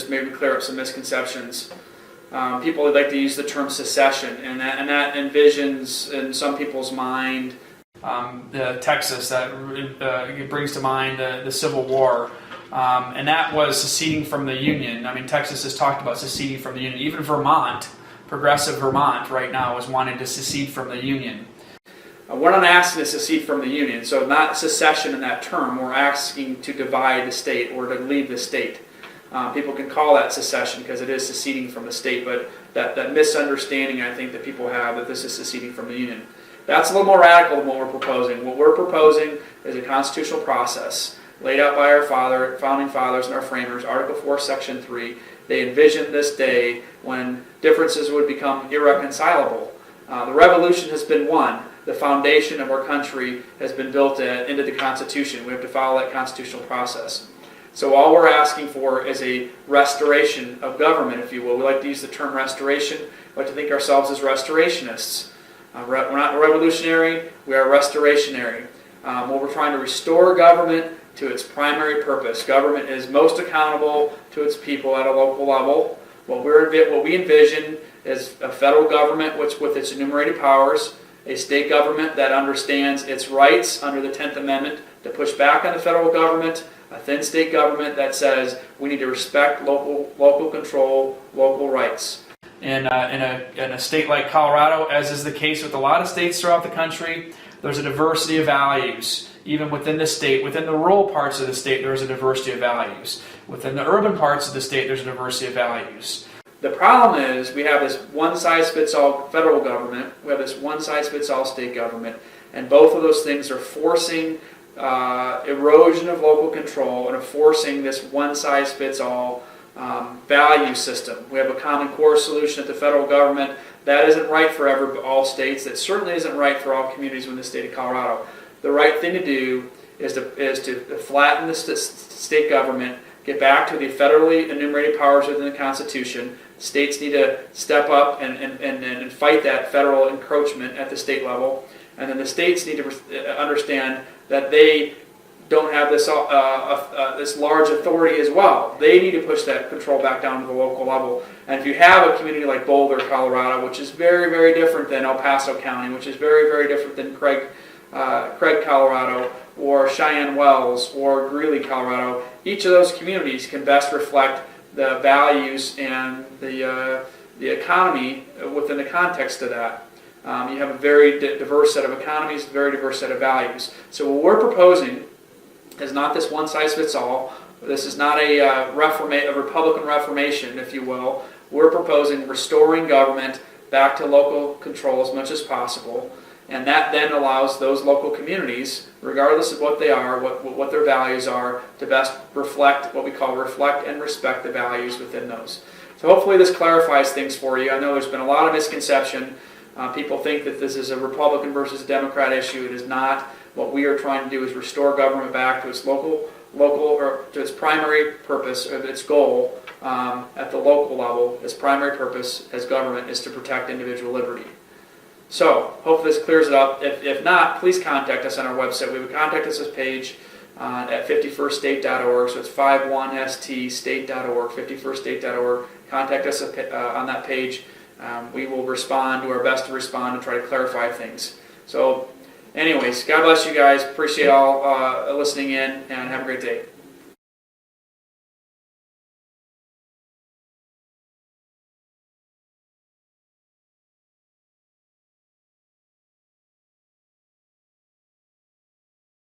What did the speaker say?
just maybe clear up some misconceptions. People would like to use the term secession, and that envisions in some people's mind Texas. That it brings to mind the Civil War, and that was seceding from the Union. I mean, Texas has talked about seceding from the Union. Even Vermont, progressive Vermont, right now is wanting to secede from the Union. We're not asking to secede from the Union, so not secession in that term. We're asking to divide the state or to leave the state. People can call that secession because it is seceding from the state, but that misunderstanding I think that people have that this is seceding from the Union. That's a little more radical than what we're proposing. What we're proposing is a constitutional process laid out by our founding fathers and our framers, Article 4, Section 3. They envisioned this day when differences would become irreconcilable. The revolution has been won. The foundation of our country has been built into the Constitution. We have to follow that constitutional process. So all we're asking for is a restoration of government, if you will. We like to use the term restoration. We like to think ourselves as restorationists. We're not revolutionary, we are restorationary. What we're trying to restore government to its primary purpose. Government is most accountable to its people at a local level. What we envision is a federal government which, with its enumerated powers, a state government that understands its rights under the 10th Amendment to push back on the federal government, a thin state government that says we need to respect local control, local rights. In a state like Colorado, as is the case with a lot of states throughout the country, there's a diversity of values. Even within the state, within the rural parts of the state, there's a diversity of values. Within the urban parts of the state, there's a diversity of values. The problem is we have this one-size-fits-all federal government, we have this one-size-fits-all state government, and both of those things are forcing erosion of local control and are forcing this one-size-fits-all value system. We have a Common Core solution at the federal government. That isn't right for all states. That certainly isn't right for all communities within the state of Colorado. The right thing to do is to flatten the state government, get back to the federally enumerated powers within the Constitution. States need to step up and fight that federal encroachment at the state level. And then the states need to understand that they don't have this large authority as well. They need to push that control back down to the local level. And if you have a community like Boulder, Colorado, which is very, very different than El Paso County, which is very, very different than Craig, Colorado, or Cheyenne Wells, or Greeley, Colorado, each of those communities can best reflect the values and the economy within the context of that. You have a very diverse set of economies, a very diverse set of values. So what we're proposing is not this one-size-fits-all. This is not a Republican Reformation, if you will. We're proposing restoring government back to local control as much as possible, and that then allows those local communities, regardless of what they are, what their values are, to best reflect what we call reflect and respect the values within those. So hopefully this clarifies things for you. I know there's been a lot of misconception. People think that this is a Republican versus Democrat issue. It is not. What we are trying to do is restore government back to its local or to its primary purpose, or its goal at the local level. Its primary purpose as government is to protect individual liberty. So, hopefully this clears it up. If not, please contact us on our website. We would contact us page at 51ststate.org. So it's 51ststate.org, 51ststate.org. Contact us on that page. We will respond, do our best to respond and try to clarify things. So, anyways, God bless you guys. Appreciate all listening in, and have a great day.